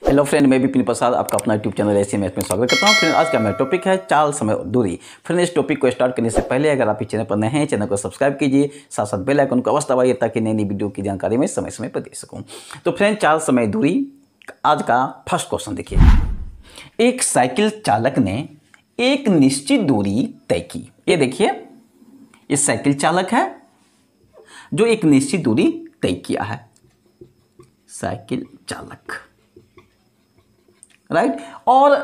Hello friend, मैं विपिन प्रसाद आपका अपना यूट्यूब चैनल ऐसे में स्वागत करता हूँ। फ्रेंड, आज का मेरा टॉपिक है चाल, समय और दूरी। फ्रेंड, इस टॉपिक को स्टार्ट करने से पहले अगर आप इस चैनल पर नए हैं, चैनल को सब्सक्राइब कीजिए, साथ साथ बेल आइकन को अवश्य दबाइए ताकि नई नई वीडियो की जानकारी मैं समय समय पर दे सकूँ। तो फ्रेंड, चाल, समय, दूरी, आज का फर्स्ट क्वेश्चन देखिए। एक साइकिल चालक ने एक निश्चित दूरी तय की। ये देखिए, ये साइकिल चालक है जो एक निश्चित दूरी तय किया है। साइकिल चालक, राइट। और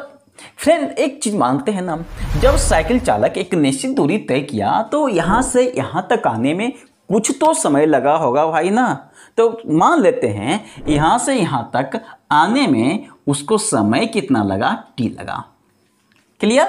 फ्रेंड, एक चीज मानते हैं ना, जब साइकिल चालक एक निश्चित दूरी तय किया तो यहां से यहां तक आने में कुछ तो समय लगा होगा भाई ना। तो मान लेते हैं यहां से यहां तक आने में उसको समय कितना लगा, टी लगा। क्लियर।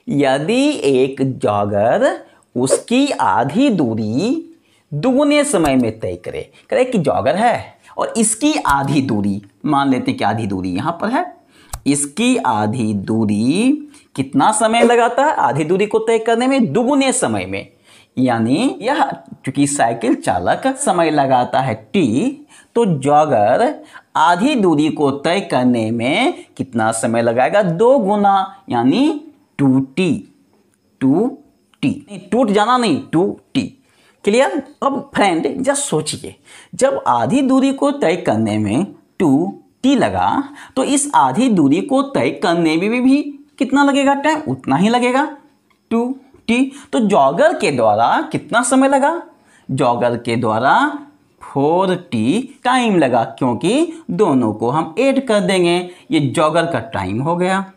यदि एक जॉगर उसकी आधी दूरी दुगुने समय में तय करे कि जॉगर है और इसकी आधी दूरी, मान लेते कि आधी दूरी यहां पर है, इसकी आधी दूरी कितना समय लगाता है आधी दूरी को तय करने में, दुगुने समय में। यानी यह चूंकि साइकिल चालक समय लगाता है टी, तो जॉगर आधी दूरी को तय करने में कितना समय लगाएगा, 2 गुना, यानी 2t। 2t टूट जाना नहीं, 2t। क्लियर। अब फ्रेंड जस्ट सोचिए, जब आधी दूरी को तय करने में 2t लगा तो इस आधी दूरी को तय करने में भी कितना लगेगा टाइम, उतना ही लगेगा, 2t। तो जॉगर के द्वारा कितना समय लगा, जॉगर के द्वारा 4t टाइम लगा, क्योंकि दोनों को हम ऐड कर देंगे। ये जॉगर का टाइम हो गया।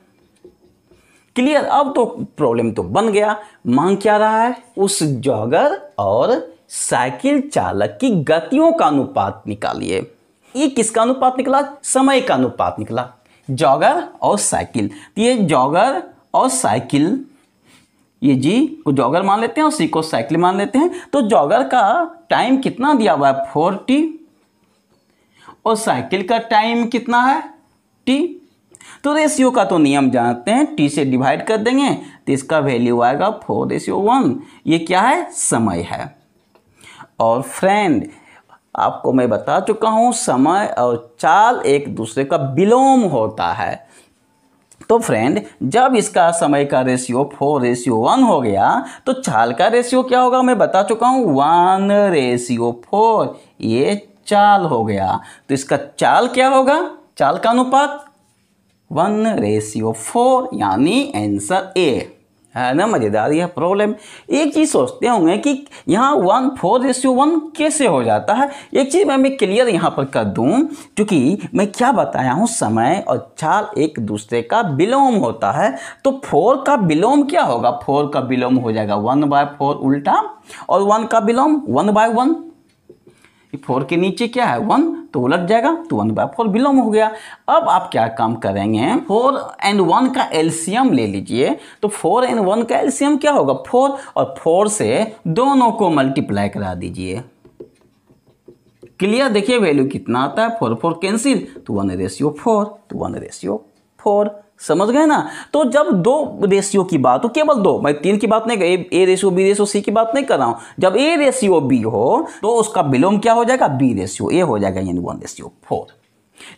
क्लियर। अब तो प्रॉब्लम तो बन गया। मांग क्या रहा है, उस जॉगर और साइकिल चालक की गतियों का अनुपात निकालिए। ये किसका अनुपात निकला, समय का अनुपात निकला, जॉगर और साइकिल। तो ये जॉगर और साइकिल, ये जी को जॉगर मान लेते हैं और सी को साइकिल मान लेते हैं। तो जॉगर का टाइम कितना दिया हुआ है, 4t, और साइकिल का टाइम कितना है, t। तो रेशियो का तो नियम जानते हैं, t से डिवाइड कर देंगे तो इसका वैल्यू आएगा 4:1। ये क्या है, समय है। और फ्रेंड, आपको मैं बता चुका हूं, समय और चाल एक दूसरे का विलोम होता है। तो फ्रेंड, जब इसका समय का रेशियो 4:1 हो गया तो चाल का रेशियो क्या होगा, मैं बता चुका हूं, 1:4। ये चाल हो गया। तो इसका चाल क्या होगा, चाल का अनुपात 1:4, यानी आंसर ए है ना। मजेदार यह प्रॉब्लम। एक चीज सोचते होंगे कि यहाँ 1:4 कैसे हो जाता है। एक चीज मैं क्लियर यहाँ पर कर दूं, क्योंकि मैं क्या बताया हूँ, समय और चाल एक दूसरे का विलोम होता है। तो 4 का विलोम क्या होगा, 4 का विलोम हो जाएगा 1/4 उल्टा, और 1 का विलोम 1/1। 4 के नीचे क्या है, 1, तो उलट जाएगा, तो 1/4 विलोम हो गया। अब आप क्या काम करेंगे, 4 और 1 का एलसीएम ले लीजिए। तो 4 और 1 का एलसीएम क्या होगा, 4, और 4 से दोनों को मल्टीप्लाई करा दीजिए। क्लियर। देखिए वैल्यू कितना आता है, 4 कैंसिल, तो 1:4, तो 1:4। समझ गए ना। तो जब 2 रेशियो की बात हो, केवल 2, मैं 3 की बात नहीं कर, A:B:C की बात नहीं कर रहा हूं। जब A:B हो तो उसका विलोम क्या हो जाएगा, B:A हो जाएगा, यानी 1:4।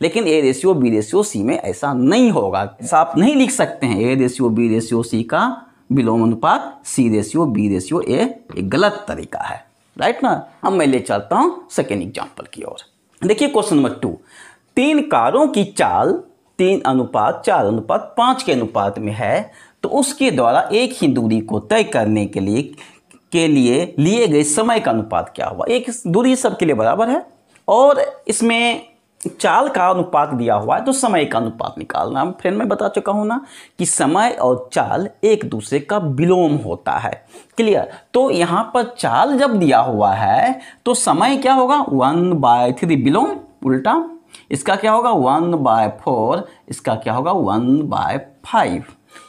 लेकिन A:B:C में ऐसा नहीं होगा, ऐसा आप नहीं लिख सकते हैं। A:B:C का विलोम अनुपात C:B:A एक गलत तरीका है, राइट ना। अब मैं ले चलता हूं सेकेंड एग्जाम्पल की ओर। देखिए क्वेश्चन नंबर 2, 3 कारों की चाल 3:4:5 के अनुपात में है, तो उसके द्वारा एक ही दूरी को तय करने के लिए लिए गए समय का अनुपात क्या हुआ। एक दूरी सबके लिए बराबर है और इसमें चाल का अनुपात दिया हुआ है, तो समय का अनुपात निकालना। फ्रेंड मैं बता चुका हूं ना कि समय और चाल एक दूसरे का विलोम होता है। क्लियर। तो यहां पर चाल जब दिया हुआ है तो समय क्या होगा, 1/3 विलोम उल्टा, इसका क्या होगा 1/4, इसका क्या होगा 1/5।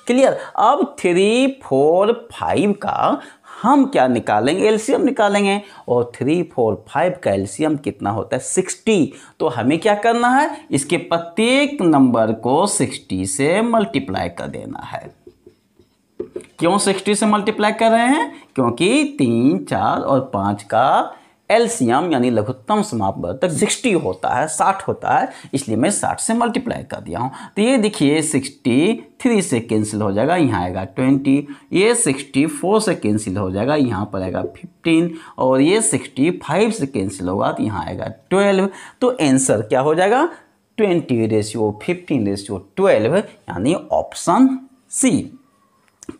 क्लियर। अब 3, 4, 5 का हम क्या निकालेंगे, एलसीएम निकालेंगे, और 3, 4, 5 का एलसीएम कितना होता है, 60। तो हमें क्या करना है, इसके प्रत्येक नंबर को 60 से मल्टीप्लाई कर देना है। क्यों 60 से मल्टीप्लाई कर रहे हैं, क्योंकि 3, 4 और 5 का एलसीएम यानी लघुत्तम समापवर्तक 60 होता है, 60 होता है, इसलिए मैं 60 से मल्टीप्लाई कर दिया हूँ। तो ये देखिए 63 से कैंसिल हो जाएगा, यहाँ आएगा 20, ये 64 से कैंसिल हो जाएगा, यहाँ पर आएगा 15, और ये 65 से कैंसिल होगा तो यहाँ आएगा 12। तो आंसर क्या हो जाएगा 20:15:12 यानी ऑप्शन सी।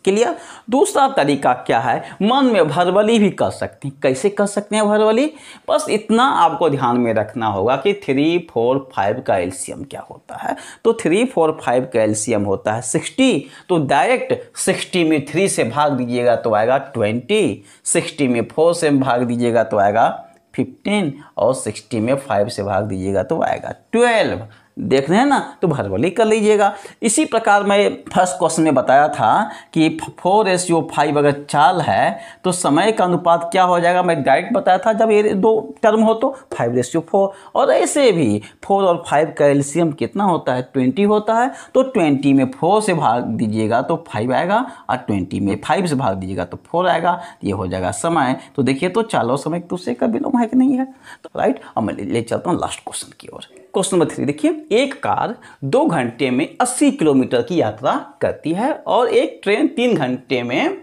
क्लियर। दूसरा तरीका क्या है, मन में वर्बली भी कर सकते हैं। कैसे कर सकते हैं वर्बली, बस इतना आपको ध्यान में रखना होगा कि 3, 4, 5 का एलसीएम क्या होता है। तो 3, 4, 5 का एलसीएम होता है 60, तो डायरेक्ट 60 में 3 से भाग दीजिएगा तो आएगा 20, 60 में 4 से भाग दीजिएगा तो आएगा 15, और 60 में 5 से भाग दीजिएगा तो आएगा 12। देख रहे हैं ना, तो वर्बली कर लीजिएगा। इसी प्रकार मैं फर्स्ट क्वेश्चन में बताया था कि 4:5 अगर चाल है तो समय का अनुपात क्या हो जाएगा, मैं डायरेक्ट बताया था जब ये दो टर्म हो तो 5:4। और ऐसे भी 4 और 5 का एलसीएम कितना होता है 20 होता है, तो 20 में 4 से भाग दीजिएगा तो 5 आएगा, और 20 में 5 से भाग दीजिएगा तो 4 आएगा। ये हो जाएगा समय। तो देखिए तो चालों समय एक दूसरे का विलोम है कि नहीं है, तो राइट। अब मैं ले चलता हूँ लास्ट क्वेश्चन की ओर। क्वेश्चन नंबर 3 देखिए, एक कार 2 घंटे में 80 किलोमीटर की यात्रा करती है और एक ट्रेन 3 घंटे में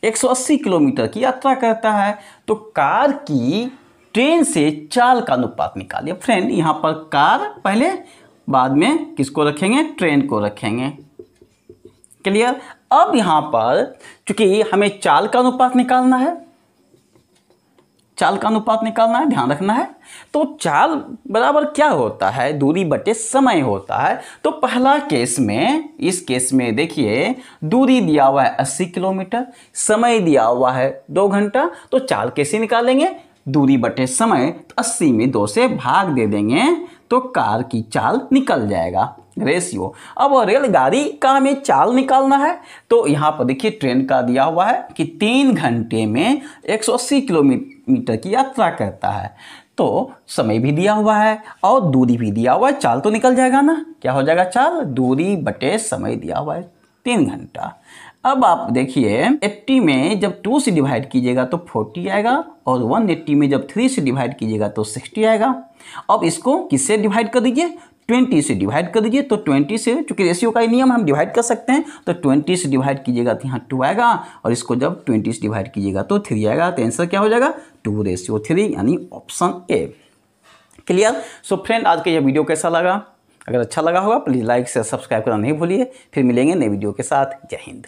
180 किलोमीटर की यात्रा करता है। तो कार की ट्रेन से चाल का अनुपात निकालिए। फ्रेंड यहाँ पर कार पहले, बाद में किसको रखेंगे, ट्रेन को रखेंगे। क्लियर। अब यहाँ पर चूंकि हमें चाल का अनुपात निकालना है, चाल का अनुपात निकालना है, ध्यान रखना है। तो चाल बराबर क्या होता है, दूरी बटे समय होता है। तो पहला केस में, इस केस में देखिए दूरी दिया हुआ है 80 किलोमीटर, समय दिया हुआ है 2 घंटा। तो चाल कैसे निकालेंगे, दूरी बटे समय, तो 80 में 2 से भाग दे देंगे तो कार की चाल निकल जाएगा, रेशियो। अब रेलगाड़ी का हमें चाल निकालना है, तो यहाँ पर देखिए ट्रेन का दिया हुआ है कि 3 घंटे में 180 किलोमीटर की यात्रा करता है। तो समय भी दिया हुआ है और दूरी भी दिया हुआ है, चाल तो निकल जाएगा ना। क्या हो जाएगा चाल, दूरी बटे समय दिया हुआ है 3 घंटा। अब आप देखिए 80 में जब 2 से डिवाइड कीजिएगा तो 40 आएगा, और 180 में जब 3 से डिवाइड कीजिएगा तो 60 आएगा। अब इसको किससे डिवाइड कर दीजिए, 20 से डिवाइड कर दीजिए। तो 20 से, चूंकि रेशियो का ही नियम हम डिवाइड कर सकते हैं, तो 20 से डिवाइड कीजिएगा तो यहाँ 2 आएगा, और इसको जब 20 से डिवाइड कीजिएगा तो 3 आएगा। तो आंसर क्या हो जाएगा 2:3 यानी option A. Clear. So friend आज का यह वीडियो कैसा लगा, अगर अच्छा लगा होगा प्लीज़ लाइक से सब्सक्राइब करना नहीं भूलिए। फिर मिलेंगे नए वीडियो के साथ। जय हिंद।